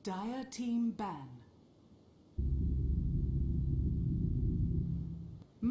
Dire team ban.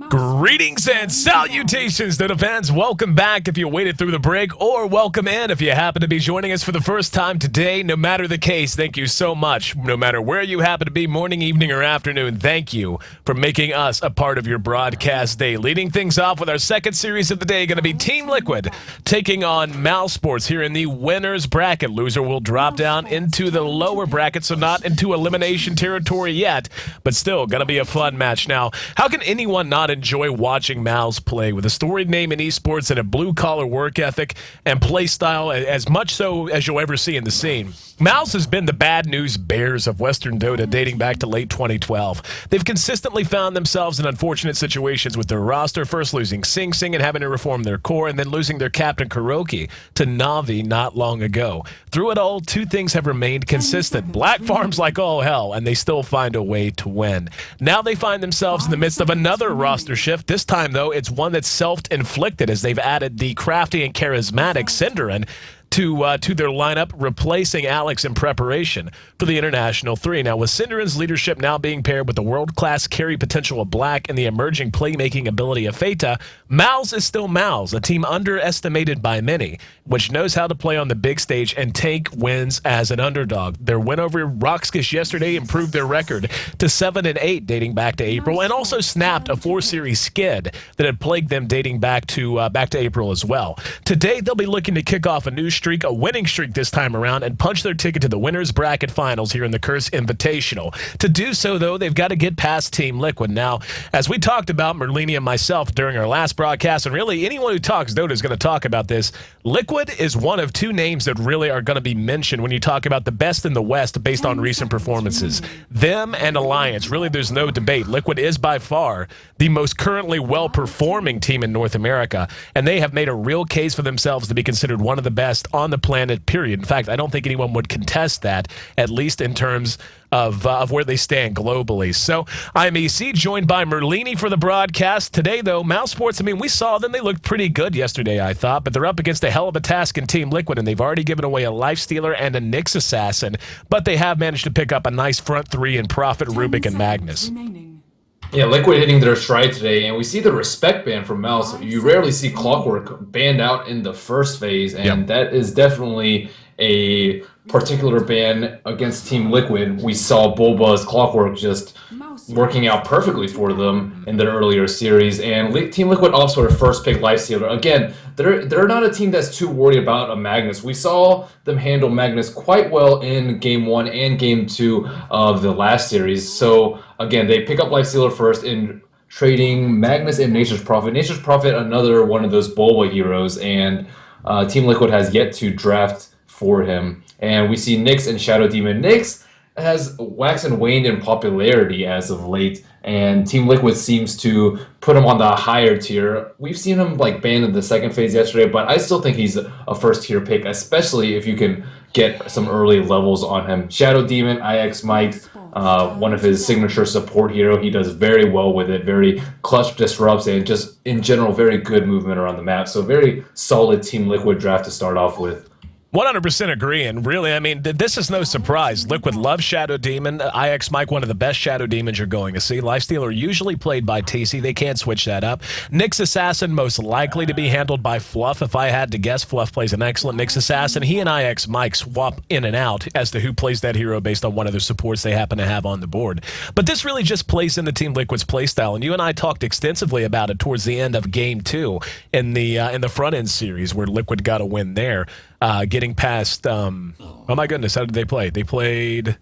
Greetings and salutations, Dota fans. Welcome back if you waited through the break, or welcome in if you happen to be joining us for the first time today. No matter the case, thank you so much. No matter where you happen to be, morning, evening, or afternoon, thank you for making us a part of your broadcast day. Leading things off with our second series of the day, going to be Team Liquid taking on Mouz Sports here in the winner's bracket. Loser will drop down into the lower bracket, so not into elimination territory yet, but still going to be a fun match. Now, how can anyone not enjoy watching Mouz play with a storied name in esports and a blue-collar work ethic and play style as much so as you'll ever see in the scene? Mouz has been the bad news bears of Western Dota dating back to late 2012. They've consistently found themselves in unfortunate situations with their roster, first losing Sing Sing and having to reform their core, and then losing their captain Kuroki to Navi not long ago. Through it all, two things have remained consistent. Black farms like all hell, and they still find a way to win. Now they find themselves in the midst of another roster shift. This time, though, it's one that's self-inflicted as they've added the crafty and charismatic Cinderin to their lineup, replacing Alex in preparation for the International 3. Now, with Cinderin's leadership now being paired with the world-class carry potential of Black and the emerging playmaking ability of Feta, Mouz is still Mouz, a team underestimated by many, which knows how to play on the big stage and take wins as an underdog. Their win over Roxkish yesterday improved their record to 7-8 dating back to April, and also snapped a 4-series skid that had plagued them dating back to April as well. Today, they'll be looking to kick off a new streak, a winning streak this time around, and punch their ticket to the winner's bracket finals here in the Curse Invitational. To do so, though, they've got to get past Team Liquid. Now, as we talked about, Merlini and myself during our last broadcast, and really anyone who talks Dota is going to talk about this, Liquid is one of two names that really are going to be mentioned when you talk about the best in the West based on recent performances. Them and Alliance, really there's no debate. Liquid is by far the most currently well-performing team in North America, and they have made a real case for themselves to be considered one of the best on the planet, period. In fact, I don't think anyone would contest that, at least in terms of where they stand globally. So I'm EC, joined by Merlini for the broadcast. Today, though, Mouz Sports, I mean, we saw them. They looked pretty good yesterday, I thought, but they're up against a hell of a task in Team Liquid, and they've already given away a Lifestealer and a Nyx Assassin, but they have managed to pick up a nice front three in Prophet, Rubik, and Magnus. Yeah, Liquid hitting their stride today, and we see the respect ban from Mouz. You rarely see Clockwork banned out in the first phase, and that is definitely a particular ban against Team Liquid. We saw Bulba's Clockwork just working out perfectly for them in their earlier series, and Team Liquid opts for a first pick Lifestealer. Again, they're not a team that's too worried about a Magnus. We saw them handle Magnus quite well in Game 1 and Game 2 of the last series. So again, they pick up Lifestealer first in trading Magnus and Nature's Prophet. Nature's Prophet, another one of those Bulba heroes, and Team Liquid has yet to draft for him. And we see Nyx and Shadow Demon. Nyx has waxed and waned in popularity as of late, and Team Liquid seems to put him on the higher tier. We've seen him like banned in the second phase yesterday, but I still think he's a first tier pick, especially if you can get some early levels on him. Shadow Demon, IX Mike, one of his signature support hero. He does very well with it, very clutch disrupts, and just in general very good movement around the map. So very solid Team Liquid draft to start off with. 100% agree, and really, I mean, this is no surprise. Liquid loves Shadow Demon. IX Mike, one of the best Shadow Demons you're going to see. Lifestealer usually played by TC. They can't switch that up. Nyx Assassin, most likely to be handled by Fluff. If I had to guess, Fluff plays an excellent Nyx Assassin. He and IX Mike swap in and out as to who plays that hero based on one of the supports they happen to have on the board. But this really just plays into Team Liquid's playstyle, and you and I talked extensively about it towards the end of Game 2 in the front-end series where Liquid got a win there. Getting past, oh my goodness, how did they play? They played,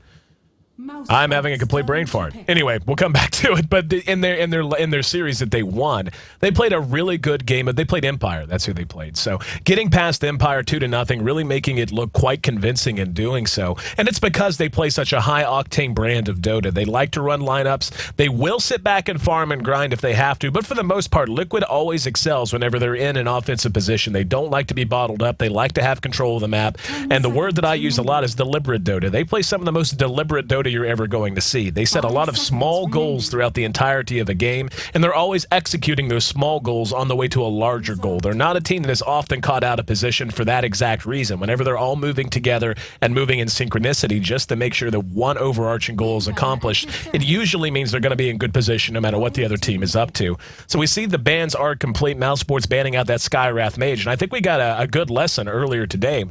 I'm having a complete brain fart. Anyway, we'll come back to it. But in their series that they won, they played a really good game. They played Empire. That's who they played. So getting past Empire 2-0, really making it look quite convincing in doing so. And it's because they play such a high octane brand of Dota. They like to run lineups. They will sit back and farm and grind if they have to. But for the most part, Liquid always excels whenever they're in an offensive position. They don't like to be bottled up. They like to have control of the map. And the word that I use a lot is deliberate Dota. They play some of the most deliberate Dota Dota you're ever going to see. They set a lot of small goals throughout the entirety of a game, and they're always executing those small goals on the way to a larger goal. They're not a team that is often caught out of position for that exact reason. Whenever they're all moving together and moving in synchronicity just to make sure that one overarching goal is accomplished, it usually means they're going to be in good position no matter what the other team is up to. So we see the bans are complete. Mouse Sports banning out that Skywrath Mage, and I think we got a good lesson earlier today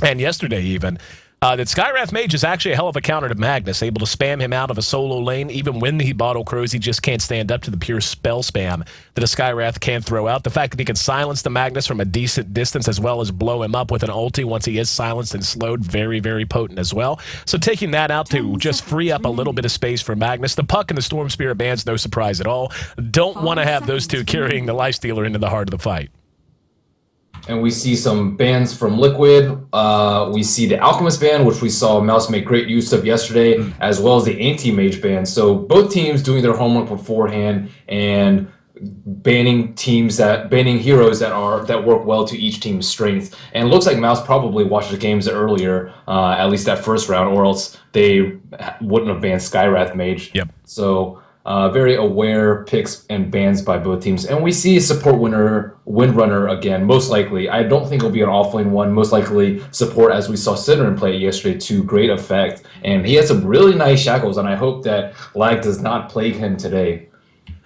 and yesterday even, that Skywrath Mage is actually a hell of a counter to Magnus, able to spam him out of a solo lane. Even when he bottle crows, he just can't stand up to the pure spell spam that a Skywrath can throw out. The fact that he can silence the Magnus from a decent distance as well as blow him up with an ulti once he is silenced and slowed, very, very potent as well. So taking that out to just free up a little bit of space for Magnus. The Puck and the Storm Spirit bans, no surprise at all. Don't want to have those two carrying the Lifestealer into the heart of the fight. And we see some bans from Liquid. We see the Alchemist ban, which we saw Mouse make great use of yesterday, as well as the Anti-Mage ban. So both teams doing their homework beforehand and banning heroes that work well to each team's strength. And it looks like Mouse probably watched the games earlier, at least that first round, or else they wouldn't have banned Skywrath Mage. Yep. So very aware picks and bans by both teams. And we see support Windrunner again, most likely. I don't think it'll be an offlane one. Most likely support, as we saw Synderen play yesterday, to great effect. And he has some really nice shackles, and I hope that lag does not plague him today.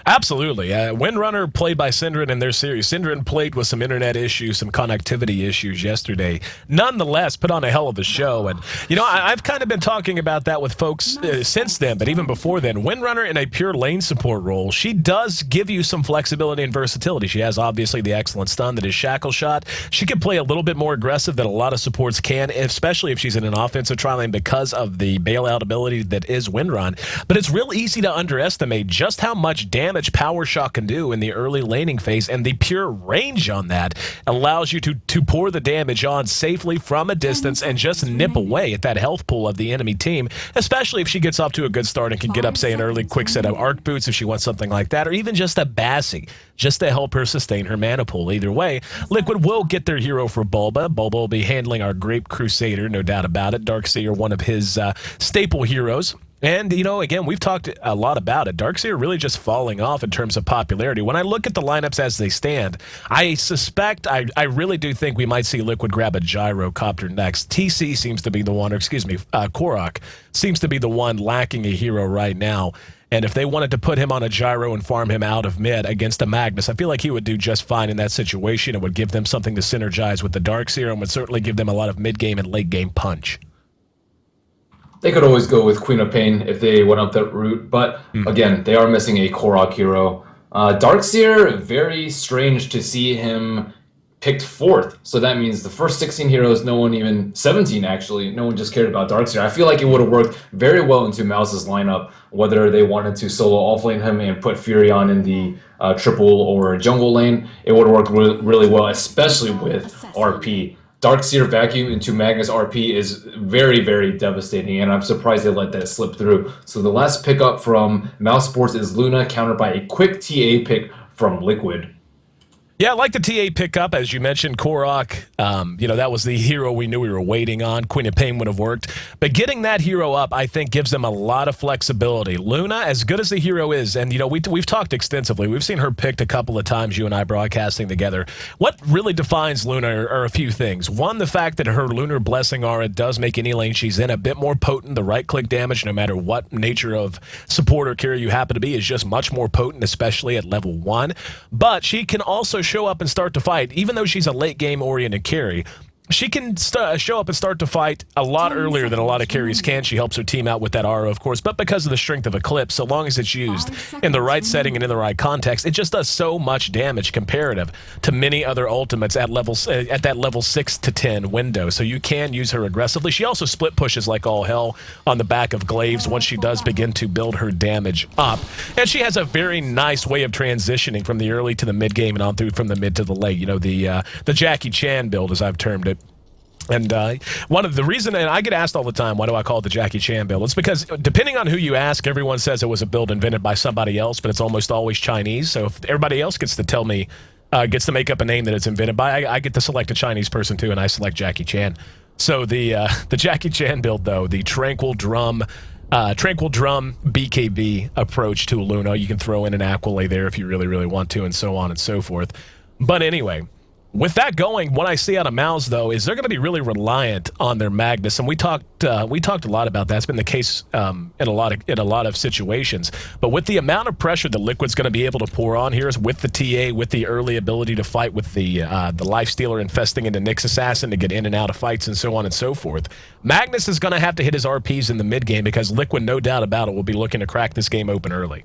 Absolutely. Windrunner played by Synderen in their series. Synderen played with some internet issues, some connectivity issues yesterday. Nonetheless, put on a hell of a show. And, you know, I've kind of been talking about that with folks since then, but even before then. Windrunner in a pure lane support role, she does give you some flexibility and versatility. She has, obviously, the excellent stun that is Shackle Shot. She can play a little bit more aggressive than a lot of supports can, especially if she's in an offensive trial lane because of the bailout ability that is Windrun. But it's real easy to underestimate just how much damage Power Shot can do in the early laning phase, and the pure range on that allows you to pour the damage on safely from a distance and just nip away at that health pool of the enemy team, especially if she gets off to a good start and can get up, say, an early quick set of arc boots if she wants something like that, or even just a Bassi, just to help her sustain her mana pool. Either way, Liquid will get their hero for Bulba. Bulba will be handling our Grape Crusader, no doubt about it. Darkseer, one of his staple heroes. And, you know, again, we've talked a lot about it. Darkseer really just falling off in terms of popularity. When I look at the lineups as they stand, I suspect, I really do think we might see Liquid grab a Gyrocopter next. TC seems to be the one, or excuse me, Korok seems to be the one lacking a hero right now. And if they wanted to put him on a gyro and farm him out of mid against a Magnus, I feel like he would do just fine in that situation. It would give them something to synergize with the Darkseer and would certainly give them a lot of mid-game and late-game punch. They could always go with Queen of Pain if they went up that route, but again, they are missing a Korok hero. Darkseer, very strange to see him picked 4th. So that means the first 16 heroes, 17 actually, no one just cared about Darkseer. I feel like it would have worked very well into Mouse's lineup, whether they wanted to solo offlane him and put Furion in the triple or jungle lane. It would have worked really well, especially with RP. Darkseer vacuum into Magnus RP is very, very devastating, and I'm surprised they let that slip through. So the last pickup from Mouse Sports is Luna, countered by a quick TA pick from Liquid. Yeah, I like the TA pickup. As you mentioned, Korok, you know, that was the hero we knew we were waiting on. Queen of Pain would have worked. But getting that hero up, I think, gives them a lot of flexibility. Luna, as good as the hero is, and, you know, we've talked extensively. We've seen her picked a couple of times, you and I broadcasting together. What really defines Luna are a few things. One, the fact that her Lunar Blessing aura does make any lane she's in a bit more potent. The right-click damage, no matter what nature of support or carry you happen to be, is just much more potent, especially at level 1. But she can also show up and start to fight, even though she's a late game oriented carry. She can show up and start to fight a lot earlier than a lot of carries can. She helps her team out with that aura, of course, but because of the strength of Eclipse, so long as it's used in the right setting and in the right context, it just does so much damage comparative to many other ultimates at that level 6 to 10 window. So you can use her aggressively. She also split pushes like all hell on the back of Glaives once she does begin to build her damage up. And she has a very nice way of transitioning from the early to the mid game and on through from the mid to the late. You know, the Jackie Chan build, as I've termed it. And one of the reason, and I get asked all the time, why do I call it the Jackie Chan build? It's because depending on who you ask, everyone says it was a build invented by somebody else, but it's almost always Chinese. So if everybody else gets to tell me, gets to make up a name that it's invented by, I get to select a Chinese person too, and I select Jackie Chan. So the Jackie Chan build, though, the Tranquil Drum, Tranquil Drum, BKB approach to Luna. You can throw in an Aqualay there if you really, really want to, and so on and so forth. But anyway, with that going, what I see out of Mouz, though, is they're going to be really reliant on their Magnus, and we talked a lot about that. It's been the case in a lot of situations. But with the amount of pressure that Liquid's going to be able to pour on here, is with the TA, with the early ability to fight with the Lifestealer infesting into Nyx Assassin to get in and out of fights and so on and so forth, Magnus is going to have to hit his RPs in the mid game because Liquid, no doubt about it, will be looking to crack this game open early.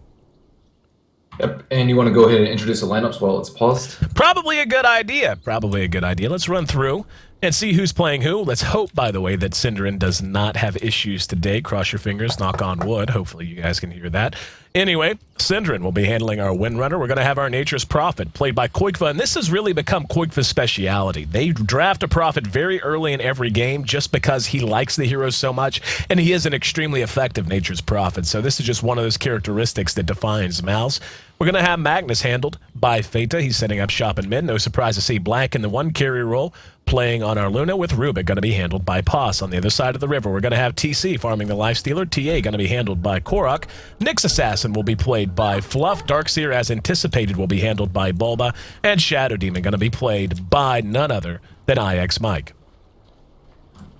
Yep, and you want to go ahead and introduce the lineups while it's paused? Probably a good idea. Probably a good idea. Let's run through and see who's playing who. Let's hope, by the way, that Synderen does not have issues today. Cross your fingers, knock on wood. Hopefully you guys can hear that. Anyway, Synderen will be handling our Windrunner. We're going to have our Nature's Prophet, played by Koikva, and this has really become Koikva's speciality. They draft a Prophet very early in every game just because he likes the heroes so much, and he is an extremely effective Nature's Prophet. So this is just one of those characteristics that defines Mouz. We're going to have Magnus handled by Feta. He's setting up shop in mid. No surprise to see Black in the one carry role, playing on our Luna, with Rubik going to be handled by Pos. On the other side of the river, we're going to have TC farming the Lifestealer. TA going to be handled by Korok. Nyx Assassin will be played by Fluff. Darkseer, as anticipated, will be handled by Bulba. And Shadow Demon going to be played by none other than IX Mike.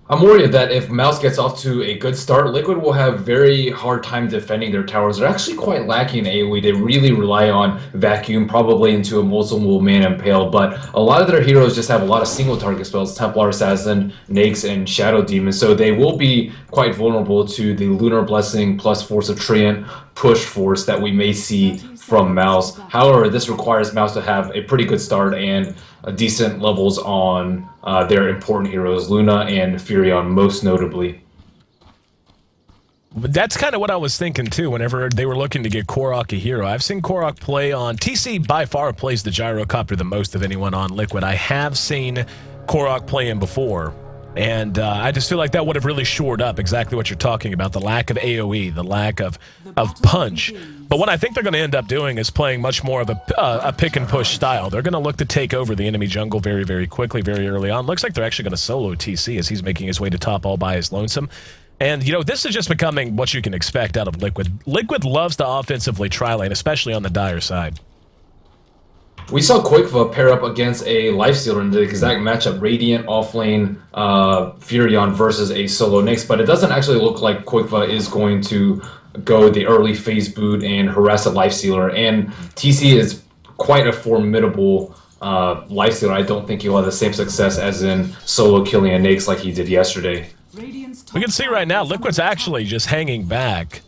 I'm worried that if Mouz gets off to a good start, Liquid will have very hard time defending their towers. They're actually quite lacking in AoE. They really rely on Vacuum, probably into a multiple man impale, but a lot of their heroes just have a lot of single target spells, Templar Assassin, Nyx, and Shadow Demon, so they will be quite vulnerable to the Lunar Blessing plus Force of Treant push force that we may see from Mouz. However, this requires Mouz to have a pretty good start and decent levels on their important heroes, Luna and Furion most notably. But that's kind of what I was thinking too whenever they were looking to get Korok a hero. I've seen Korok play on... TC by far plays the Gyrocopter the most of anyone on Liquid. I have seen Korok play him before, and I just feel like that would have really shored up exactly what you're talking about, the lack of AoE, the lack of punch. But what I think they're going to end up doing is playing much more of a pick-and-push style. They're going to look to take over the enemy jungle very, very quickly, very early on. Looks like they're actually going to solo TC as he's making his way to top all by his lonesome. And, you know, this is just becoming what you can expect out of Liquid. Liquid loves to offensively tri-lane, especially on the Dire side. We saw Koikva pair up against a Lifestealer in the exact matchup, Radiant offlane Furion versus a solo Nyx, but it doesn't actually look like Koikva is going to go the early phase boot and harass a Lifestealer, and TC is quite a formidable Lifestealer. I don't think he'll have the same success as in solo killing a Nyx like he did yesterday. We can see right now, Liquid's actually just hanging back,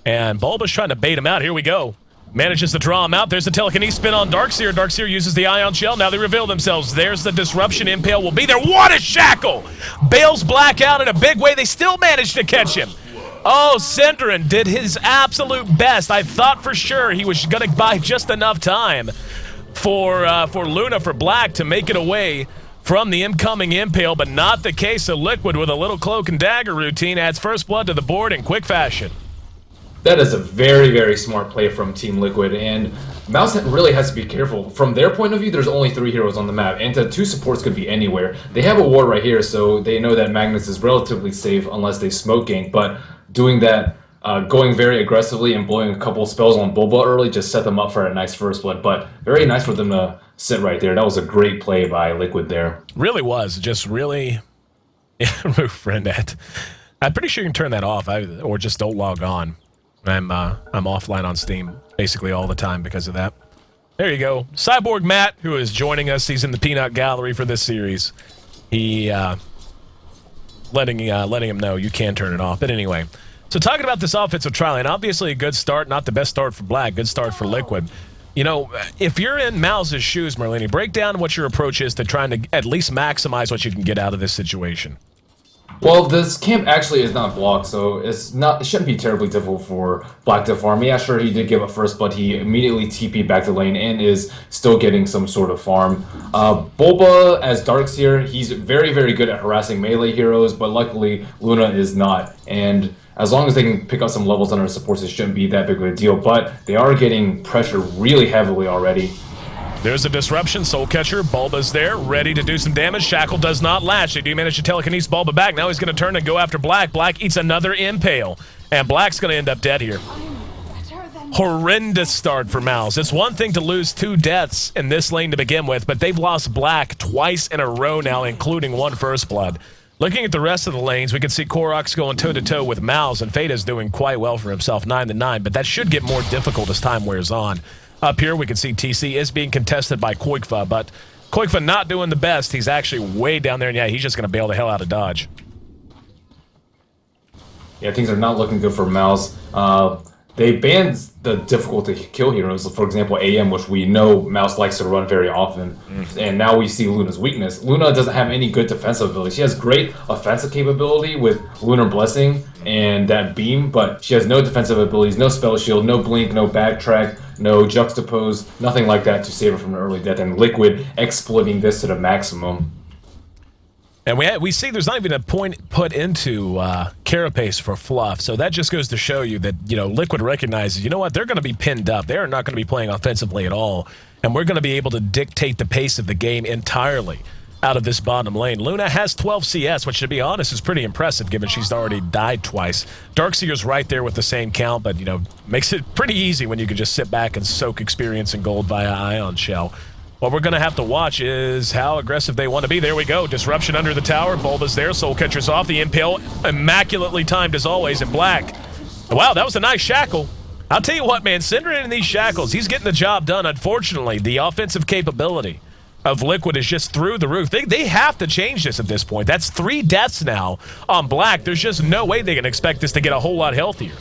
and Bulba's trying to bait him out. Here we go. Manages to draw him out. There's the telekinesis spin on Darkseer. Darkseer uses the Ion Shell. Now they reveal themselves. There's the disruption. Impale will be there. What a shackle! Bails Black out in a big way. They still managed to catch him. Oh, Synderen did his absolute best. I thought for sure he was going to buy just enough time for Luna, for Black, to make it away from the incoming Impale, but not the case. So Liquid, with a little cloak and dagger routine, adds first blood to the board in quick fashion. That is a very, very smart play from Team Liquid, and Mouz really has to be careful. From their point of view, there's only 3 heroes on the map, and the 2 supports could be anywhere. They have a ward right here, so they know that Magnus is relatively safe unless they smoke gank, but doing that, going very aggressively and blowing a couple spells on Bulba early just set them up for a nice first blood, but very nice for them to sit right there. That was a great play by Liquid there. Really was. Just really... Friendette. I'm pretty sure you can turn that off, or just don't log on. I'm offline on Steam basically all the time because of that. There you go. Cyborg Matt, who is joining us, he's in the peanut gallery for this series. He letting him know you can turn it off. But anyway, so talking about this offensive tri-lane, obviously a good start, not the best start for Black, good start for Liquid. You know, if you're in Mouz's shoes, Merlini, break down what your approach is to trying to at least maximize what you can get out of this situation. Well, this camp actually is not blocked, so it shouldn't be terribly difficult for Black to farm. Yeah, sure, he did give up first, but he immediately TP'd back to lane and is still getting some sort of farm. Bulba, as Darkseer, he's very, very good at harassing melee heroes, but luckily Luna is not. And as long as they can pick up some levels on our supports, it shouldn't be that big of a deal. But they are getting pressure really heavily already. There's a disruption. Soul Catcher. Bulba's there, ready to do some damage. Shackle does not latch. They do manage to telekinesis Bulba back. Now he's going to turn and go after Black. Black eats another Impale. And Black's going to end up dead here. Horrendous start for Mouz. It's one thing to lose 2 deaths in this lane to begin with, but they've lost Black twice in a row now, including 1 First Blood. Looking at the rest of the lanes, we can see Korok's going toe-to-toe with Mouz, and Fada's doing quite well for himself, 9-9, but that should get more difficult as time wears on. Up here, we can see TC is being contested by Koikfa, but Koikfa not doing the best. He's actually way down there, and yeah, he's just going to bail the hell out of dodge. Yeah, things are not looking good for Mouz. They banned the difficult to kill heroes, for example, AM, which we know Mouz likes to run very often. And now we see Luna's weakness. Luna doesn't have any good defensive ability. She has great offensive capability with Lunar Blessing and that beam, but she has no defensive abilities, no spell shield, no blink, no backtrack, no juxtapose, nothing like that to save her from an early death. And Liquid exploiting this to the maximum. And we see there's not even a point put into Carapace for fluff, so that just goes to show you that, you know, Liquid recognizes, you know what, they're going to be pinned up. They're not going to be playing offensively at all, and we're going to be able to dictate the pace of the game entirely out of this bottom lane. Luna has 12 CS, which, to be honest, is pretty impressive given she's already died twice. Darkseer's right there with the same count, but, you know, makes it pretty easy when you can just sit back and soak experience and gold via Ion Shell. What we're going to have to watch is how aggressive they want to be. There we go. Disruption under the tower. Bulba's there. Soul Catcher's off. The Impale immaculately timed as always in Black. Wow, that was a nice shackle. I'll tell you what, man. Syndra in these shackles, he's getting the job done. Unfortunately, the offensive capability of Liquid is just through the roof. They have to change this at this point. That's 3 deaths now on Black. There's just no way they can expect this to get a whole lot healthier.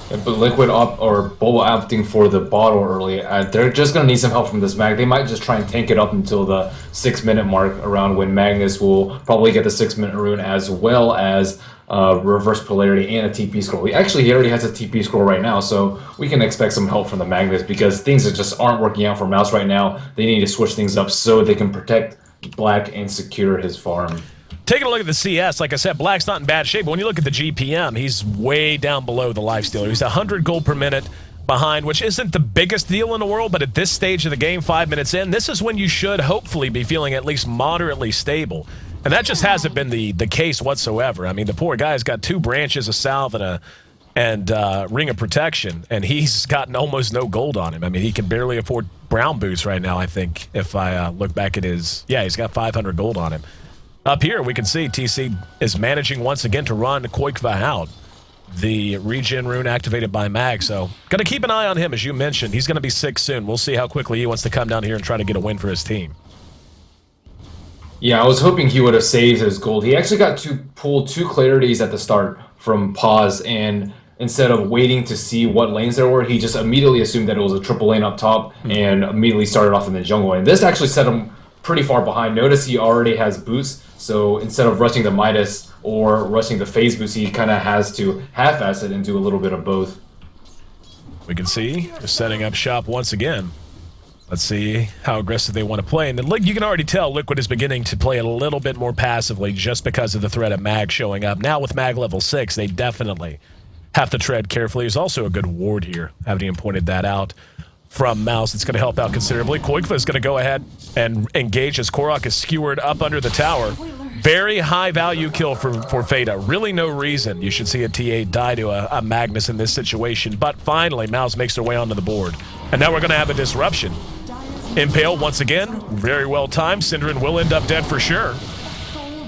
But Liquid or Bulba opting for the bottle early, they're just going to need some help from this Mag. They might just try and tank it up until the 6-minute mark, around when Magnus will probably get the 6-minute rune, as well as reverse polarity and a TP scroll. He already has a TP scroll right now, so we can expect some help from the Magnus, because things that just aren't working out for Mouz right now. They need to switch things up so they can protect Black and secure his farm. Taking a look at the CS, like I said, Black's not in bad shape, but when you look at the GPM, he's way down below the lifestealer. He's 100 gold per minute behind, which isn't the biggest deal in the world, but at this stage of the game, 5 minutes in, this is when you should hopefully be feeling at least moderately stable. And that just hasn't been the case whatsoever. I mean, the poor guy's got 2 branches of salve and a ring of protection, and he's gotten almost no gold on him. I mean, he can barely afford brown boots right now, I think, if I look back at his... Yeah, he's got 500 gold on him. Up here, we can see TC is managing once again to run Koikva out. The regen rune activated by Mag, so going to keep an eye on him, as you mentioned. He's going to be sick soon. We'll see how quickly he wants to come down here and try to get a win for his team. Yeah, I was hoping he would have saved his gold. He actually got to pull 2 clarities at the start from pause, and instead of waiting to see what lanes there were, he just immediately assumed that it was a triple lane up top and immediately started off in the jungle. And this actually set him pretty far behind. Notice he already has boots, so instead of rushing the Midas or rushing the phase boost, he kind of has to half-ass it and do a little bit of both. We can see they're setting up shop once again. Let's see how aggressive they want to play. And you can already tell Liquid is beginning to play a little bit more passively just because of the threat of Mag showing up. Now with Mag level 6, they definitely have to tread carefully. There's also a good ward here. Haven't even pointed that out. From Mouz, it's going to help out considerably. Koikva is going to go ahead and engage as Korok is skewered up under the tower. Very high value kill for Fada. Really no reason you should see a T8 die to a Magnus in this situation. But finally, Mouz makes their way onto the board. And now we're going to have a disruption. Impale once again, very well timed. Syndra will end up dead for sure.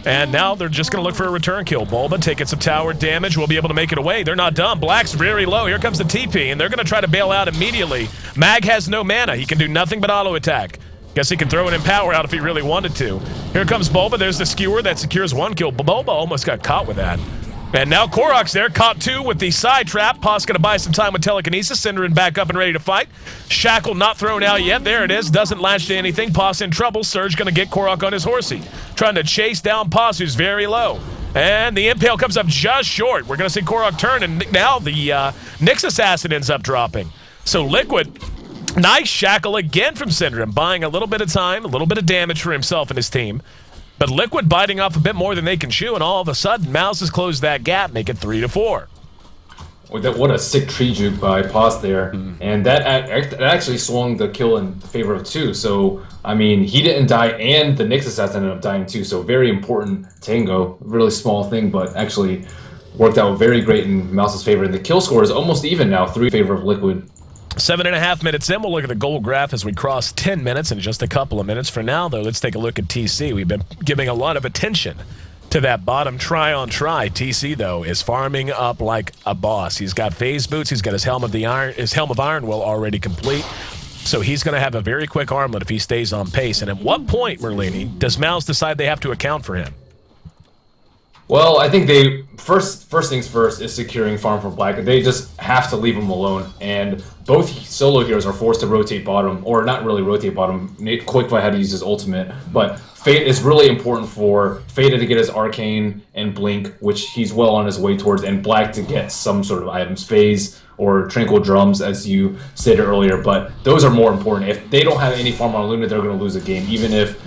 And now they're just going to look for a return kill. Bulba taking some tower damage. Will be able to make it away. They're not done. Black's very low. Here comes the TP, and they're going to try to bail out immediately. Mag has no mana. He can do nothing but auto attack. Guess he can throw an Empower out if he really wanted to. Here comes Bulba. There's the skewer that secures 1 kill. Bulba almost got caught with that. And now Korok's there, caught 2 with the side trap. Pa's going to buy some time with telekinesis. Syndra back up and ready to fight. Shackle not thrown out yet. There it is. Doesn't latch to anything. Pa's in trouble. Surge going to get Korok on his horsey. Trying to chase down Pa, who's very low. And the Impale comes up just short. We're going to see Korok turn, and now the Nyx Acid ends up dropping. So Liquid, nice shackle again from Syndra, buying a little bit of time, a little bit of damage for himself and his team. But Liquid biting off a bit more than they can chew, and all of a sudden, Mouz has closed that gap, make it 3-4. What a sick tree juke by Paz there. And that actually swung the kill in favor of 2. So, I mean, he didn't die, and the Nyx assassin ended up dying too. So, very important tango. Really small thing, but actually worked out very great in Mouse's favor. And the kill score is almost even now, 3 in favor of Liquid. 7.5 minutes in. We'll look at the goal graph as we cross 10 minutes in just a couple of minutes. For now, though, let's take a look at TC. We've been giving a lot of attention to that bottom try. TC, though, is farming up like a boss. He's got phase boots. He's got his helm of iron will already complete. So he's going to have a very quick armlet if he stays on pace. And at what point, Merlini, does Mouz decide they have to account for him? Well, I think they first things first is securing farm for Black. They just have to leave him alone, and both solo heroes are forced to rotate bottom, or not really rotate bottom. Quickfire had to use his ultimate, but Fate is really important for Fate to get his Arcane and Blink, which he's well on his way towards, and Black to get some sort of items, Phase or Tranquil Drums, as you stated earlier. But those are more important. If they don't have any farm on Luna, they're going to lose a game, even if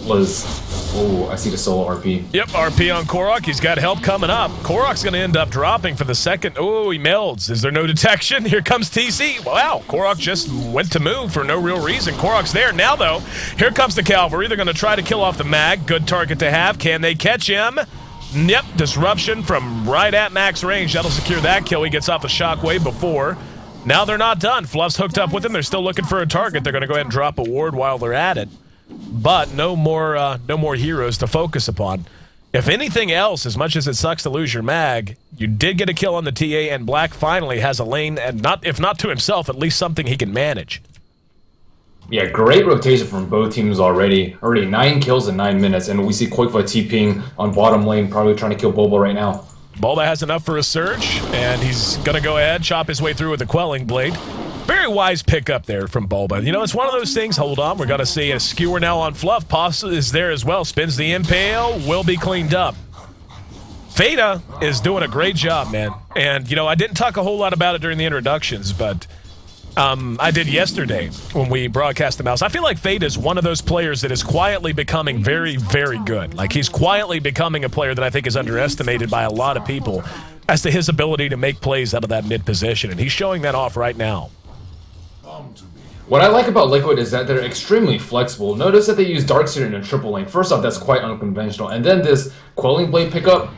I see the solo RP. Yep, RP on Korok. He's got help coming up. Korok's going to end up dropping for the second. Oh, he melds. Is there no detection? Here comes TC. Wow, Korok just went to move for no real reason. Korok's there. Now, though, here comes the Cavalry. They're going to try to kill off the mag. Good target to have. Can they catch him? Yep, disruption from right at max range. That'll secure that kill. He gets off a shockwave before. Now they're not done. Fluff's hooked up with him. They're still looking for a target. They're going to go ahead and drop a ward while they're at it. But no more heroes to focus upon. If anything else, as much as it sucks to lose your mag, you did get a kill on the TA, and Black finally has a lane, and if not to himself, at least something he can manage. Yeah, great rotation from both teams already. Already 9 kills in 9 minutes, and we see Quickfire TPing on bottom lane, probably trying to kill Bulba right now. Bulba has enough for a surge, and he's going to go ahead, chop his way through with a Quelling Blade. Very wise pick up there from Bulba. You know, it's one of those things. Hold on, we're going to see a skewer now on Fluff. Pasta is there as well. Spins the impale, will be cleaned up. Feta is doing a great job, man. And, you know, I didn't talk a whole lot about it during the introductions, but I did yesterday when we broadcast the Mouse. I feel like Feta is one of those players that is quietly becoming very, very good. Like, he's quietly becoming a player that I think is underestimated by a lot of people as to his ability to make plays out of that mid position, and he's showing that off right now. What I like about Liquid is that they're extremely flexible. Notice that they use Darkseer in a triple lane. First off, that's quite unconventional. And then this Quelling Blade pickup,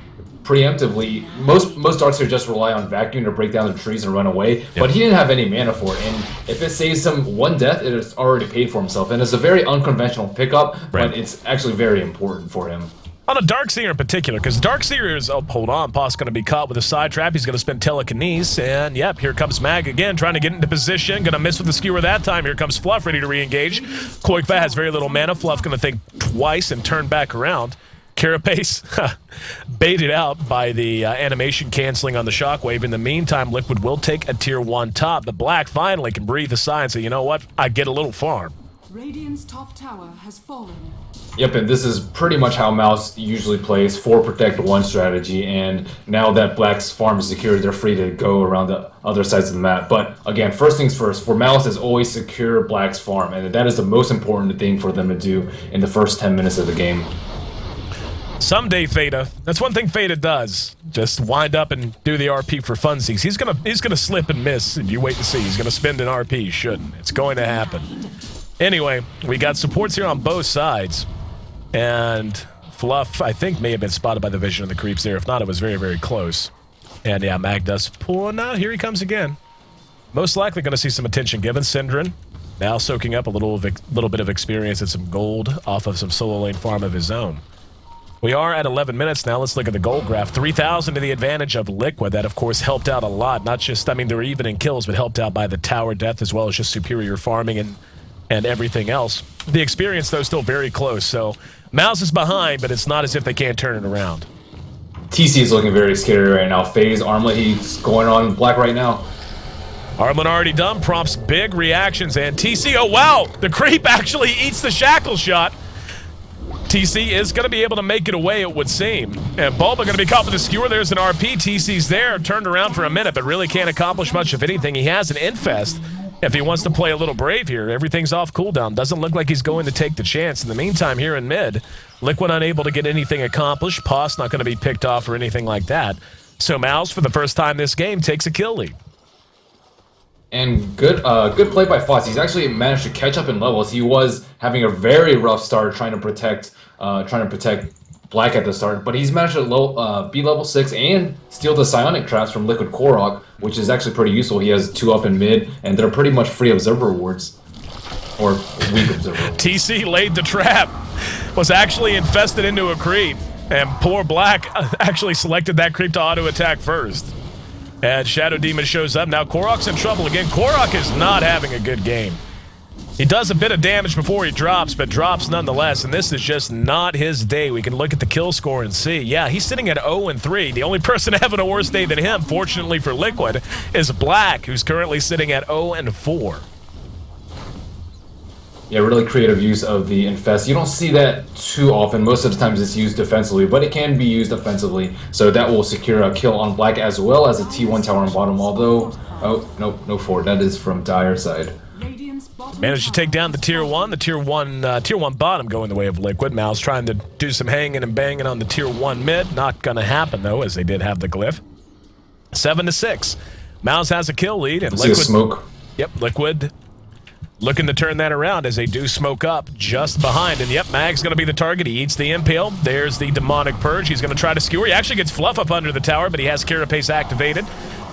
preemptively, most Darkseer just rely on Vacuum to break down the trees and run away. Yep. But he didn't have any mana for it. And if it saves him 1 death, it has already paid for himself. And it's a very unconventional pickup, right, but it's actually very important for him. On a Darkseer in particular, because Darkseer is, oh, hold on, Pa's going to be caught with a side trap. He's going to spend telekinesis, and yep, here comes Mag again, trying to get into position. Going to miss with the skewer that time. Here comes Fluff, ready to re-engage. Quickfire has very little mana. Fluff going to think twice and turn back around. Carapace baited out by the animation canceling on the shockwave. In the meantime, Liquid will take a tier 1 top, but Black finally can breathe a sigh and say, you know what, I get a little farm. Radiant's top tower has fallen. Yep, and this is pretty much how Mouse usually plays, 4 protect 1 strategy, and now that Black's farm is secured, they're free to go around the other sides of the map. But again, first things first, for Mouse is always secure Black's farm, and that is the most important thing for them to do in the first 10 minutes of the game. Someday, Feta. That's one thing Feta does. Just wind up and do the RP for funsies. He's gonna slip and miss, and you wait and see. He's gonna spend an RP. He shouldn't. It's going to happen. Anyway, we got supports here on both sides. And Fluff, I think, may have been spotted by the vision of the creeps there. If not, it was very, very close. And yeah, Mag does pull. Now here he comes again. Most likely going to see some attention given. Syndran now soaking up a little bit of experience and some gold off of some solo lane farm of his own. We are at 11 minutes now. Let's look at the gold graph. 3,000 to the advantage of Liquid. That, of course, helped out a lot. Not just, I mean, they were even in kills, but helped out by the tower death as well as just superior farming and everything else. The experience, though, still very close. So Mouse is behind, but it's not as if they can't turn it around. TC is looking very scary right now. Phase, Armlet, he's going on Black right now. Armlet already done, prompts big reactions, and TC, oh wow, the creep actually eats the shackle shot. TC is going to be able to make it away, it would seem. And Bulba going to be caught with a skewer. There's an RP. TC's there, turned around for a minute, but really can't accomplish much of anything. He has an infest. If he wants to play a little brave here, everything's off cooldown. Doesn't look like he's going to take the chance. In the meantime, here in mid, Liquid unable to get anything accomplished. Poss not going to be picked off or anything like that. So Mouz, for the first time this game, takes a kill lead. And good play by Foss. He's actually managed to catch up in levels. He was having a very rough start trying to protect Black at the start, but he's managed to be level 6 and steal the psionic traps from Liquid Korok, which is actually pretty useful. He has 2 up in mid, and they're pretty much free observer rewards. Or weak observer rewards. TC laid the trap, was actually infested into a creep, and poor Black actually selected that creep to auto attack first. And Shadow Demon shows up. Now Korok's in trouble again. Korok is not having a good game. He does a bit of damage before he drops, but drops nonetheless, and this is just not his day. We can look at the kill score and see. Yeah, he's sitting at 0-3. The only person having a worse day than him, fortunately for Liquid, is Black, who's currently sitting at 0-4. Yeah, really creative use of the Infest. You don't see that too often. Most of the times it's used defensively, but it can be used offensively. So that will secure a kill on Black as well as a T1 tower on bottom. Although, oh, nope, no 4. That is from Dire side. Managed to take down the tier 1. The tier 1 bottom going the way of Liquid. Mouz trying to do some hanging and banging on the tier 1 mid. Not going to happen, though, as they did have the glyph. 7-6. Mouz has a kill lead. And Liquid, smoke. Yep, Liquid looking to turn that around as they do smoke up just behind. And yep, Mag's going to be the target. He eats the Impale. There's the Demonic Purge. He's going to try to skewer. He actually gets Fluff up under the tower, but he has Carapace activated.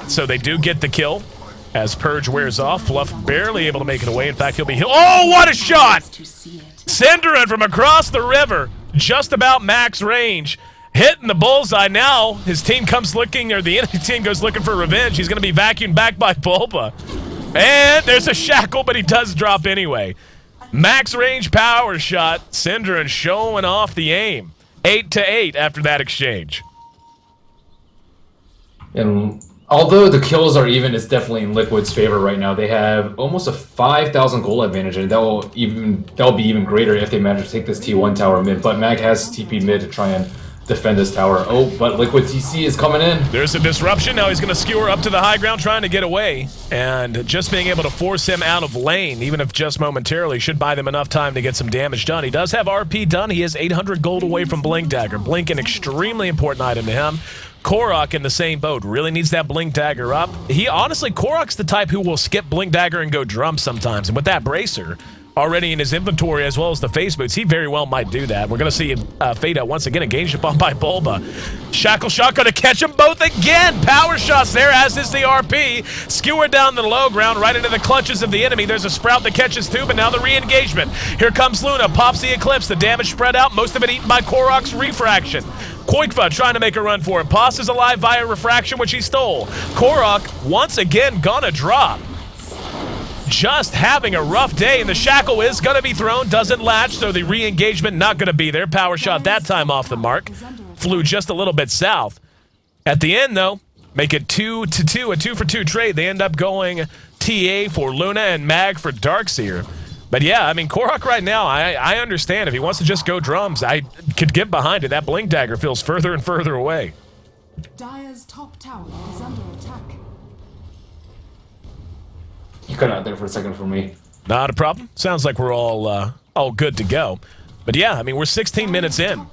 So they do get the kill. As Purge wears off, Fluff barely able to make it away. In fact, he'll be... Oh, what a shot! Synderen from across the river. Just about max range. Hitting the bullseye. Now, his team comes looking, or the enemy team goes looking for revenge. He's going to be vacuumed back by Bulba. And there's a shackle, but he does drop anyway. Max range power shot. Synderen showing off the aim. 8-8 after that exchange. And although the kills are even, it's definitely in Liquid's favor right now. They have almost a 5,000 gold advantage, and that'll be even greater if they manage to take this T1 tower mid. But Mag has TP mid to try and defend this tower. Oh, but Liquid TC is coming in. There's a disruption. Now he's going to skewer up to the high ground trying to get away. And just being able to force him out of lane, even if just momentarily, should buy them enough time to get some damage done. He does have RP done. He is 800 gold away from Blink Dagger. Blink, an extremely important item to him. Korok in the same boat. Really needs that Blink Dagger up. Korok's the type who will skip Blink Dagger and go drum sometimes. And with that Bracer already in his inventory, as well as the face boots, he very well might do that. We're going to see Fade once again engaged upon by Bulba. Shackle shot going to catch them both again. Power shots there, as is the RP. Skewer down the low ground, right into the clutches of the enemy. There's a Sprout that catches two, but now the re-engagement. Here comes Luna, pops the Eclipse. The damage spread out, most of it eaten by Korok's Refraction. Koikva trying to make a run for it. Poss is alive via Refraction, which he stole. Korok, once again, gonna drop. Just having a rough day, and the shackle is going to be thrown. Doesn't latch, so the re-engagement not going to be there. Power shot that time off the mark. Flew just a little bit south. At the end, though, make it 2-2, a 2-for-2 trade. They end up going TA for Luna and Mag for Darkseer. But yeah, I mean, Korok right now, I understand. If he wants to just go drums, I could get behind it. That Blink Dagger feels further and further away. Dire's top tower is under attack. You cut out there for a second for me. Not a problem. Sounds like we're all good to go. But yeah, I mean, we're 16 minutes in,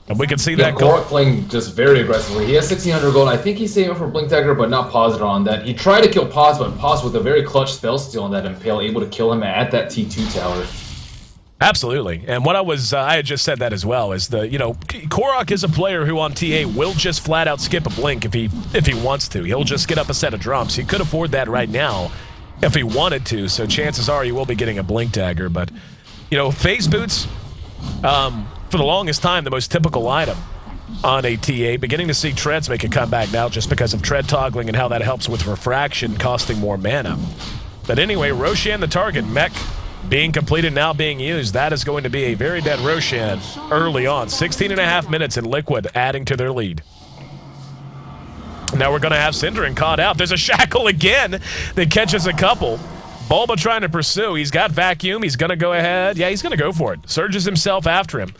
and we can see that Korok playing just very aggressively. He has 1,600 gold. I think he's saving for Blink Dagger, but not positive on that. He tried to kill Paz, but Paz with a very clutch spell steal on that Impale, able to kill him at that T2 tower. Absolutely. And what I had just said that as well, is Korok is a player who on TA will just flat out skip a blink if he wants to. He'll just get up a set of drums. He could afford that right now if he wanted to, so chances are he will be getting a Blink Dagger. But, phase boots, for the longest time, the most typical item on a TA. Beginning to see treads make a comeback now just because of tread toggling and how that helps with refraction, costing more mana. But anyway, Roshan the target, mech being completed, now being used. That is going to be a very dead Roshan early on. 16.5 minutes in Liquid, adding to their lead. Now we're going to have Synderen caught out. There's a shackle again that catches a couple. Bulba trying to pursue. He's got vacuum. He's going to go ahead. Yeah, he's going to go for it. Surges himself after him.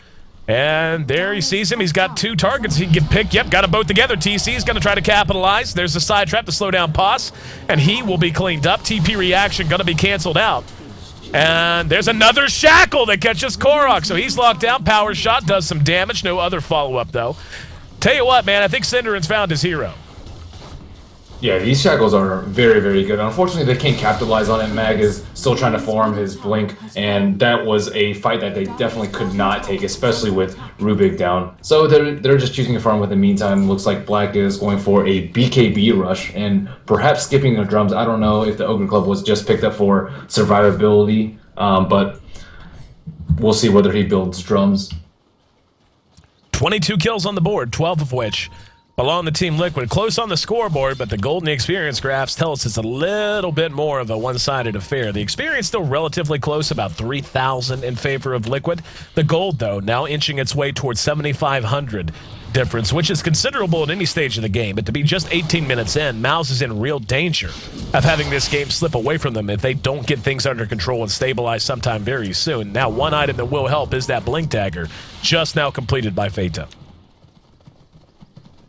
And there he sees him. He's got two targets he can pick. Yep, got them both together. TC is going to try to capitalize. There's a side trap to slow down Paz, and he will be cleaned up. TP reaction going to be canceled out. And there's another shackle that catches Korok. So he's locked down. Power shot does some damage. No other follow-up, though. Tell you what, man, I think Synderen's found his hero. Yeah, these shackles are very, very good. Unfortunately, they can't capitalize on it. Mag is still trying to farm his blink, and that was a fight that they definitely could not take, especially with Rubik down. So they're just choosing to farm with the meantime. Looks like Black is going for a BKB rush and perhaps skipping the drums. I don't know if the Ogre Club was just picked up for survivability, but we'll see whether he builds drums. 22 kills on the board, 12 of which belong to Team Liquid. Close on the scoreboard, but the golden experience graphs tell us it's a little bit more of a one-sided affair. The experience still relatively close, about 3,000 in favor of Liquid. The gold, though, now inching its way towards 7,500 difference, which is considerable at any stage of the game. But to be just 18 minutes in, Mouz is in real danger of having this game slip away from them if they don't get things under control and stabilize sometime very soon. Now, one item that will help is that Blink Dagger, just now completed by Feta.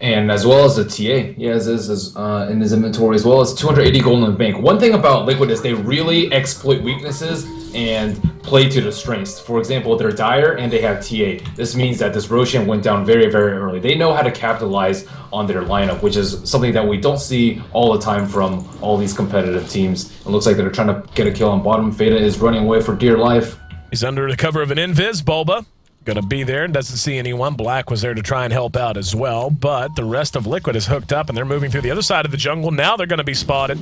And as well as the TA he has in his inventory, as well as 280 gold in the bank. One thing about Liquid is they really exploit weaknesses and play to the strengths. For example, they're Dire and they have TA. This means that this Roshan went down very, very early. They know how to capitalize on their lineup, which is something that we don't see all the time from all these competitive teams. It looks like they're trying to get a kill on bottom. Feta is running away for dear life. He's under the cover of an invis. Bulba gonna be there and doesn't see anyone. Black was there to try and help out as well, but the rest of Liquid is hooked up and they're moving through the other side of the jungle. Now they're gonna be spotted.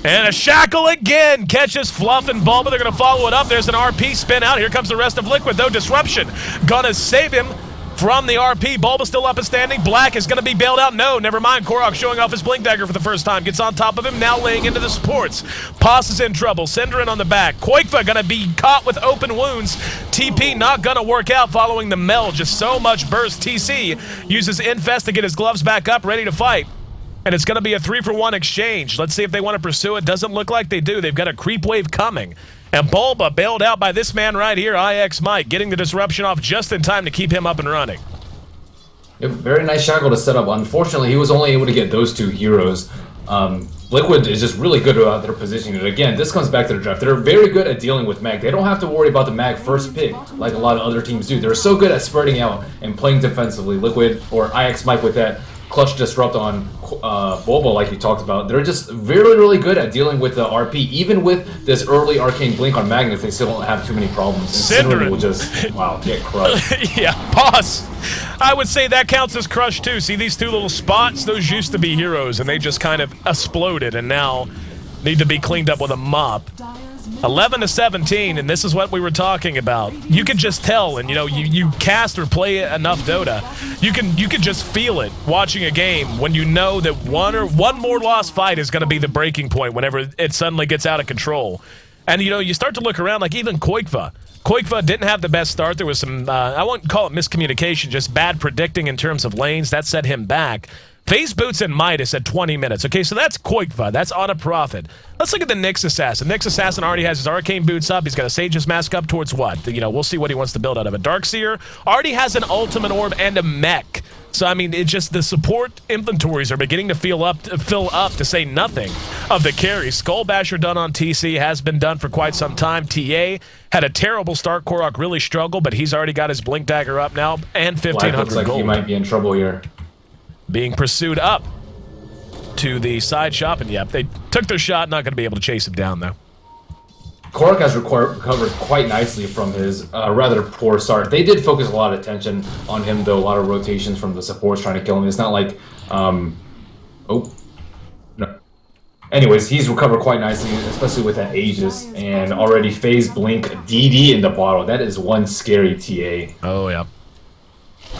And a shackle again catches Fluff and Bulba. They're gonna follow it up. There's an RP spin out. Here comes the rest of Liquid, though. Disruption gonna save him from the RP. Bulba still up and standing. Black is gonna be bailed out. No, never mind. Korok showing off his Blink Dagger for the first time. Gets on top of him, now laying into the supports. Pos is in trouble. Synderen on the back. Koikva gonna be caught with open wounds. TP not gonna work out following the meld. Just so much burst. TC uses Infest to get his gloves back up, ready to fight. And it's gonna be a 3-for-1 exchange. Let's see if they want to pursue it. Doesn't look like they do. They've got a creep wave coming. And Bulba bailed out by this man right here, IX Mike, getting the disruption off just in time to keep him up and running. Yep, very nice shackle to set up. Unfortunately, he was only able to get those two heroes. Liquid is just really good about their positioning. And again, this comes back to the draft. They're very good at dealing with Mag. They don't have to worry about the Mag first pick like a lot of other teams do. They're so good at spreading out and playing defensively. Liquid or IX Mike with that clutch disrupt on Bulba, like you talked about. They're just really, really good at dealing with the RP. Even with this early arcane blink on Magnus, they still don't have too many problems. And Synderen will just, wow, get crushed. Yeah, Pos. I would say that counts as crush too. See these two little spots? Those used to be heroes, and they just kind of exploded, and now need to be cleaned up with a mop. 11-17, and this is what we were talking about. You can just tell, and you cast or play enough Dota, you can just feel it watching a game when you know that one more lost fight is going to be the breaking point whenever it suddenly gets out of control. And you start to look around, like even Koikva. Koikva didn't have the best start. There was some, I won't call it miscommunication, just bad predicting in terms of lanes. That set him back. Phase Boots and Midas at 20 minutes. Okay, so that's Koikva. That's on a profit. Let's look at the Nyx Assassin. Nyx Assassin already has his Arcane Boots up. He's got a Sage's Mask up towards what? We'll see what he wants to build out of it. Darkseer already has an Ultimate Orb and a mech. So, I mean, it's just the support inventories are beginning to fill up, to say nothing of the carry. Skullbasher done on TC has been done for quite some time. TA had a terrible start. Korok really struggled, but he's already got his Blink Dagger up now and 1,500 looks like gold. He might be in trouble here. Being pursued up to the side shop, and yep, they took their shot. Not going to be able to chase him down, though. Korok has recovered quite nicely from his rather poor start. They did focus a lot of attention on him, though. A lot of rotations from the supports trying to kill him. It's not like, oh, no. Anyways, he's recovered quite nicely, especially with that Aegis, and already Phase Blink DD in the bottle. That is one scary TA. Oh, yeah.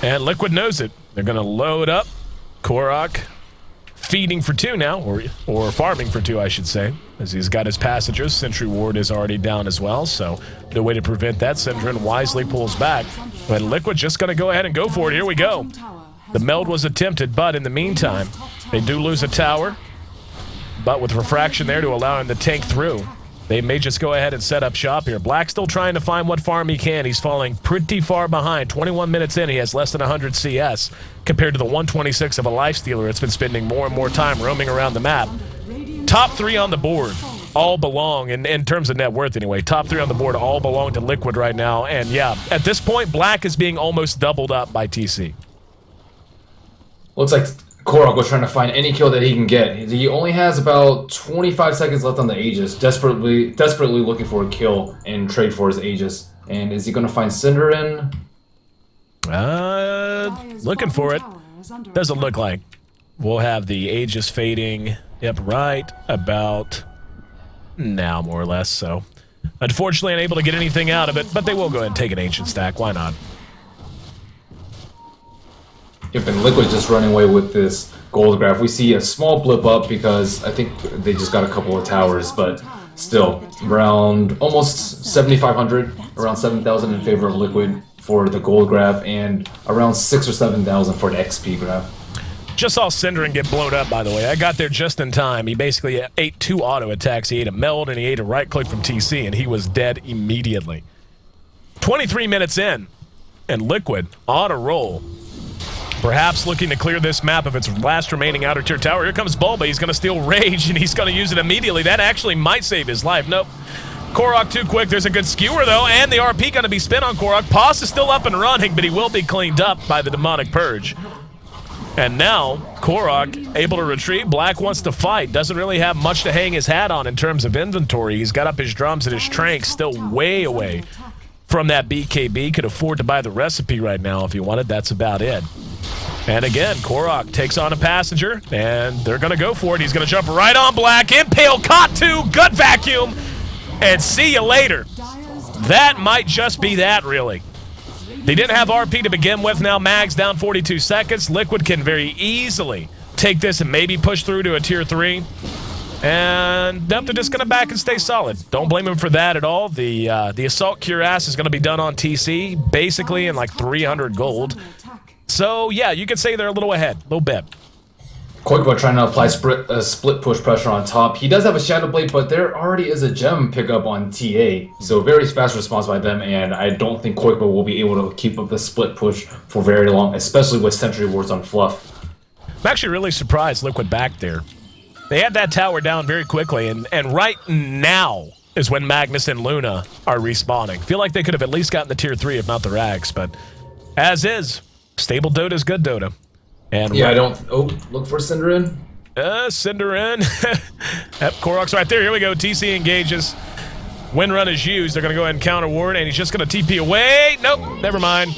And Liquid knows it. They're going to load up. Korok feeding for two now, or farming for two, I should say, as he's got his passengers. Sentry Ward is already down as well, so no way to prevent that. Synderen wisely pulls back, but Liquid just going to go ahead and go for it. Here we go. The meld was attempted, but in the meantime, they do lose a tower, but with refraction there to allow him to tank through. They may just go ahead and set up shop here. Black still trying to find what farm he can. He's falling pretty far behind. 21 minutes in, he has less than 100 CS compared to the 126 of a Lifestealer. It's been spending more and more time roaming around the map. Top three on the board all belong, in terms of net worth anyway, top three on the board all belong to Liquid right now. And yeah, at this point, Black is being almost doubled up by TC. Looks like Korok was trying to find any kill that he can get. He only has about 25 seconds left on the Aegis, desperately looking for a kill and trade for his Aegis. And is he going to find Cinderin? Looking for it. Doesn't look like. We'll have the Aegis fading, yep, right about now, more or less, so. Unfortunately, unable to get anything out of it, but they will go ahead and take an Ancient Stack. Why not? Yep, and Liquid's just running away with this gold graph. We see a small blip up because I think they just got a couple of towers, but still, around almost 7,500, around 7,000 in favor of Liquid for the gold graph, and around 6,000 or 7,000 for the XP graph. Just saw Cinderin get blown up, by the way. I got there just in time. He basically ate 2 auto attacks. He ate a meld and he ate a right click from TC, and he was dead immediately. 23 minutes in, and Liquid on a roll. Perhaps looking to clear this map of its last remaining outer tier tower. Here comes Bulba. He's going to steal Rage, and he's going to use it immediately. That actually might save his life. Nope. Korok too quick. There's a good skewer, though, and the RP going to be spent on Korok. Poss is still up and running, but he will be cleaned up by the Demonic Purge. And now, Korok able to retreat. Black wants to fight. Doesn't really have much to hang his hat on in terms of inventory. He's got up his drums and his tranks, still way away from that BKB. Could afford to buy the recipe right now if he wanted. That's about it. And again, Korok takes on a passenger, and they're going to go for it. He's going to jump right on Black. Impale, Katu, gut vacuum, and see you later. That might just be that, really. They didn't have RP to begin with. Now Mag's down 42 seconds. Liquid can very easily take this and maybe push through to a tier 3. And nope, they're just going to back and stay solid. Don't blame him for that at all. The Assault Cuirass is going to be done on TC, basically in like 300 gold. So, yeah, you could say they're a little ahead, a little bit. Koikwa trying to apply split push pressure on top. He does have a Shadow Blade, but there already is a gem pickup on TA. So very fast response by them, and I don't think Koikwa will be able to keep up the split push for very long, especially with Sentry Wards on Fluff. I'm actually really surprised Liquid back there. They had that tower down very quickly, and right now is when Magnus and Luna are respawning. Feel like they could have at least gotten the tier 3, if not the rags, but as is. Stable Dota is good Dota. And yeah, I don't... Oh, look for Cinderin. Cinderin. Yep, Korok's right there. Here we go. TC engages. Wind Run is used. They're going to go ahead and counter ward, and he's just going to TP away. Nope, never mind.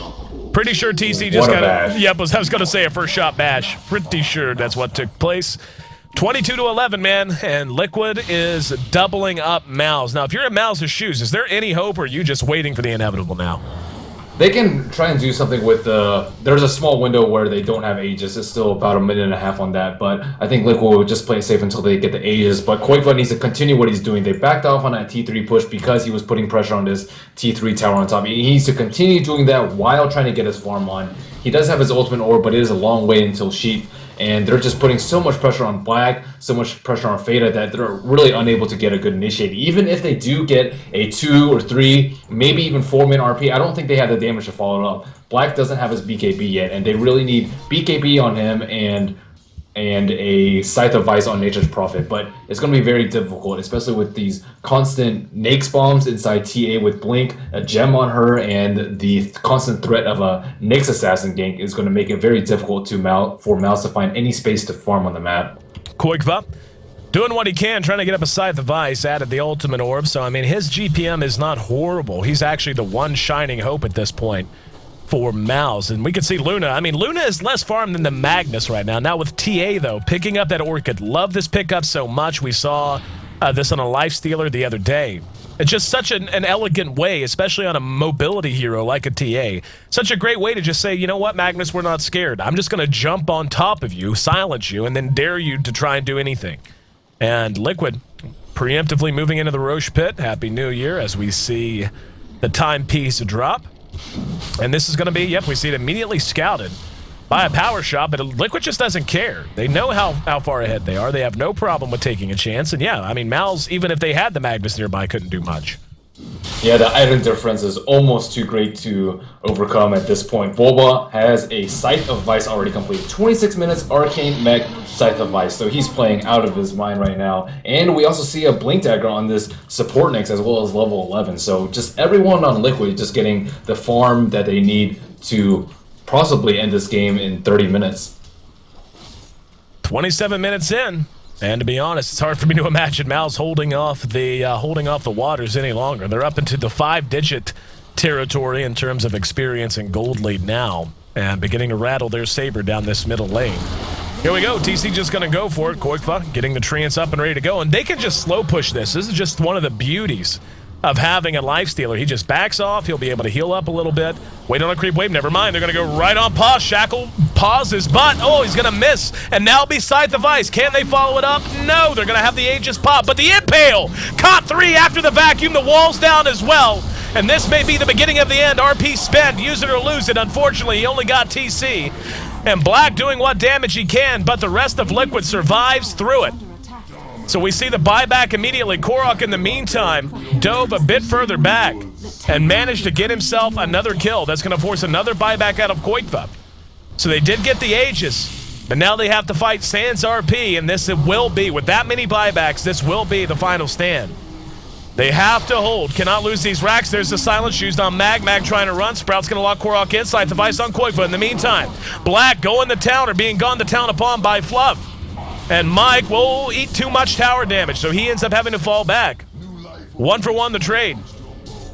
Pretty sure TC just got a... Yep, I was going to say a first shot bash. Pretty sure that's what took place. 22-11, man, and Liquid is doubling up Mouz. Now, if you're in Mouz's shoes, is there any hope, or are you just waiting for the inevitable now? They can try and do something with the... There's a small window where they don't have Aegis. It's still about 1.5 minutes on that, but I think Liquid will just play it safe until they get the Aegis. But Koikva needs to continue what he's doing. They backed off on that T3 push because he was putting pressure on this T3 tower on top. He needs to continue doing that while trying to get his farm on. He does have his ultimate orb, but it is a long way until Sheep. And they're just putting so much pressure on Black, so much pressure on Fada that they're really unable to get a good initiate. Even if they do get a 2 or 3, maybe even 4-min RP, I don't think they have the damage to follow it up. Black doesn't have his BKB yet, and they really need BKB on him and a Scythe of Vice on Nature's Prophet. But it's going to be very difficult, especially with these constant Nyx bombs inside TA with Blink, a gem on her, and the constant threat of a Nyx assassin gank is going to make it very difficult for Mouz to find any space to farm on the map. Koikva doing what he can, trying to get up a Scythe of Vice, added the ultimate orb, so I mean his GPM is not horrible. He's actually the one shining hope at this point for Mouz, and we can see Luna. I mean, Luna is less farmed than the Magnus right now. Now with TA, though, picking up that Orchid. Love this pickup so much. We saw this on a Lifestealer the other day. It's just such an elegant way, especially on a mobility hero like a TA. Such a great way to just say, you know what, Magnus, we're not scared. I'm just going to jump on top of you, silence you, and then dare you to try and do anything. And Liquid preemptively moving into the Roche Pit. Happy New Year as we see the timepiece drop. And this is going to be, yep, we see it immediately scouted by a power shot, but Liquid just doesn't care. They know how far ahead they are. They have no problem with taking a chance. And yeah, I mean, Mouz, even if they had the Magnus nearby, couldn't do much. Yeah, the item difference is almost too great to overcome at this point. Boba has a Scythe of Vice already complete. 26 minutes, Arcane Mech, Scythe of Vice. So he's playing out of his mind right now. And we also see a Blink Dagger on this support Nyx as well as level 11. So just everyone on Liquid just getting the farm that they need to possibly end this game in 30 minutes. 27 minutes in, and to be honest, it's hard for me to imagine Mouz holding off the waters any longer. They're up into the 5-digit territory in terms of experience and gold lead now, and beginning to rattle their saber down this middle lane. Here we go. TC just going to go for it. Koikfa getting the treants up and ready to go, and they can just slow push this. This is just one of the beauties of having a lifestealer. He just backs off. He'll be able to heal up a little bit. Wait on a creep wave. Never mind. They're going to go right on pause. Shackle pauses, but oh, he's going to miss. And now beside the Vice. Can they follow it up? No. They're going to have the Aegis pop, but the Impale caught 3 after the vacuum. The wall's down as well. And this may be the beginning of the end. RP spent. Use it or lose it. Unfortunately, he only got TC. And Black doing what damage he can, but the rest of Liquid survives through it. So we see the buyback immediately. Korok, in the meantime, dove a bit further back and managed to get himself another kill. That's going to force another buyback out of Koikfa. So they did get the Aegis, but now they have to fight Sans RP, and this will be, with that many buybacks, this will be the final stand. They have to hold. Cannot lose these racks. There's the silence used on Mag. Mag trying to run. Sprout's going to lock Korok inside. The Vice on Koikfa. In the meantime, Black going to town, or being gone to town upon by Fluff. And Mike will eat too much tower damage, so he ends up having to fall back. 1 for 1 the trade.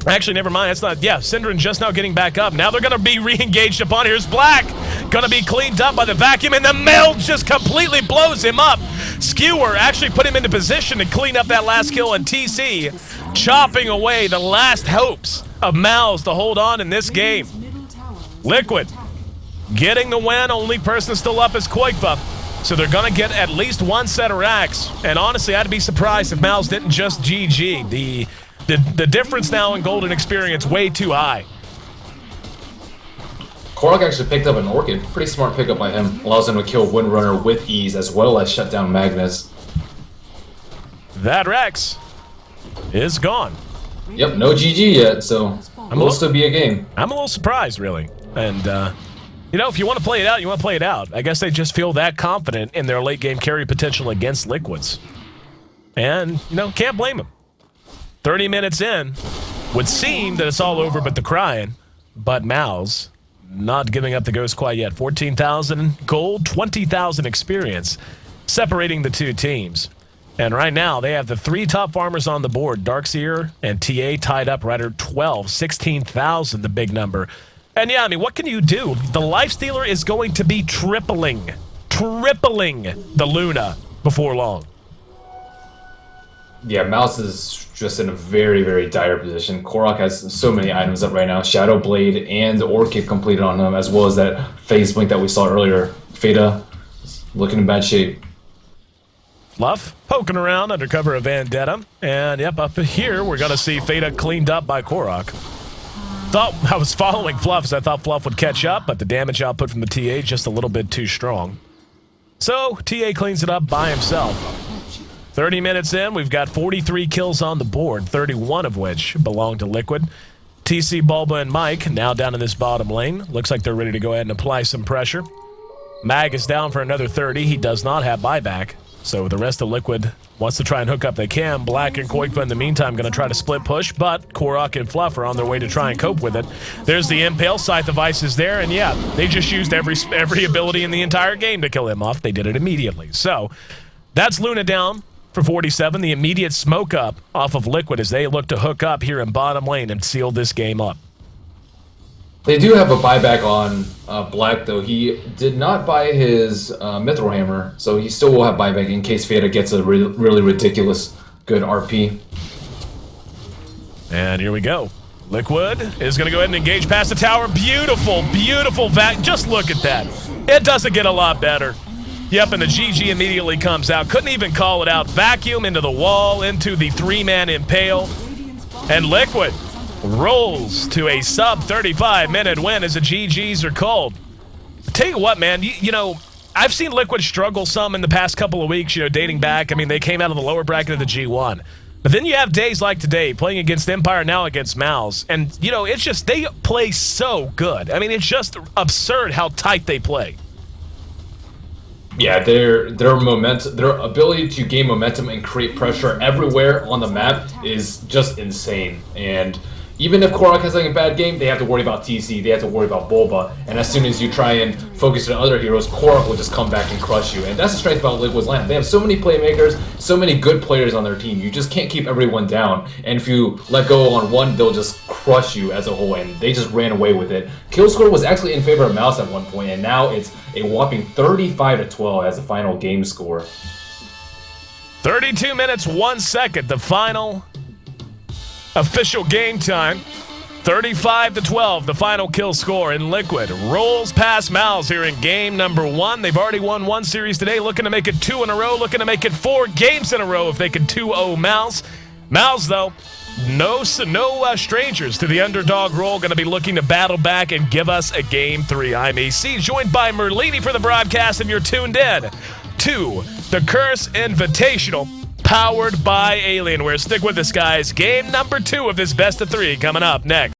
Actually, never mind. That's not. Yeah, Synderen just now getting back up. Now they're going to be re-engaged upon. Here's Black. Going to be cleaned up by the vacuum, and the meld just completely blows him up. Skewer actually put him into position to clean up that last kill, and TC chopping away the last hopes of Mouz to hold on in this game. Liquid getting the win. Only person still up is Koikfa. So they're going to get at least 1 set of racks. And honestly, I'd be surprised if Mouz didn't just GG. The difference now in golden experience way too high. Korok actually picked up an Orchid. Pretty smart pickup by him. Allows him to kill Windrunner with ease, as well as shut down Magnus. That Rex is gone. Yep, no GG yet, so will still be a game. I'm a little surprised, really. And, you know, if you want to play it out, you want to play it out. I guess they just feel that confident in their late game carry potential against Liquids. And, you know, can't blame them. 30 minutes in, would seem that it's all over but the crying. But Mouz not giving up the ghost quite yet. 14,000 gold, 20,000 experience, separating the two teams. And right now, they have the 3 top farmers on the board. Darkseer and TA tied up right at 12. 16,000, the big number. And yeah, I mean, what can you do? The Lifestealer is going to be tripling the Luna before long. Yeah, Mouz is just in a very, very dire position. Korok has so many items up right now. Shadow Blade and Orchid completed on him, as well as that Phase Blink that we saw earlier. Feta looking in bad shape. Fluff poking around under cover of Vendetta. And yep, up here we're going to see Feta cleaned up by Korok. Thought I was following Fluff as I thought Fluff would catch up, but the damage output from the TA just a little bit too strong. So TA cleans it up by himself. 30 minutes in, we've got 43 kills on the board, 31 of which belong to Liquid. TC, Bulba, and Mike now down in this bottom lane. Looks like they're ready to go ahead and apply some pressure. Mag is down for another 30. He does not have buyback. So the rest of Liquid wants to try and hook up they can. Black and Koikfa in the meantime going to try to split push, but Korok and Fluff are on their way to try and cope with it. There's the Impale. Scythe of Ice is there, and yeah, they just used every ability in the entire game to kill him off. They did it immediately. So that's Luna down for 47. The immediate smoke up off of Liquid as they look to hook up here in bottom lane and seal this game up. They do have a buyback on Black, though. He did not buy his Mithril Hammer, so he still will have buyback in case Feta gets a really ridiculous good RP. And here we go. Liquid is going to go ahead and engage past the tower. Beautiful, beautiful vac. Just look at that. It doesn't get a lot better. Yep, and the GG immediately comes out. Couldn't even call it out. Vacuum into the wall, into the 3-man Impale. And Liquid rolls to a sub-35-minute win as the GGs are called. Tell you what, man, you know, I've seen Liquid struggle some in the past couple of weeks, you know, dating back. I mean, they came out of the lower bracket of the G1. But then you have days like today, playing against Empire, now against Mouz. And, you know, it's just, they play so good. I mean, it's just absurd how tight they play. Yeah, their momentum, their ability to gain momentum and create pressure everywhere on the map is just insane. And Even if Korok has like a bad game, they have to worry about TC, they have to worry about Bulba, and as soon as you try and focus on other heroes, Korok will just come back and crush you. And that's the strength about Liquid's lineup. They have so many playmakers, so many good players on their team. You just can't keep everyone down. And if you let go on one, they'll just crush you as a whole, and they just ran away with it. Kill score was actually in favor of Mouz at one point, and now it's a whopping 35-12 as the final game score. 32 minutes, 1 second, the final official game time. 35-12, the final kill score, and Liquid rolls past Mouz here in game number 1. They've already won 1 series today, looking to make it 2 in a row, looking to make it 4 games in a row if they can 2-0 Mouz. Mouz, though, no strangers to the underdog role, going to be looking to battle back and give us a game 3. I'm AC, joined by Merlini for the broadcast, and you're tuned in to the Curse Invitational, powered by Alienware. Stick with us, guys. Game number 2 of this best of 3 coming up next.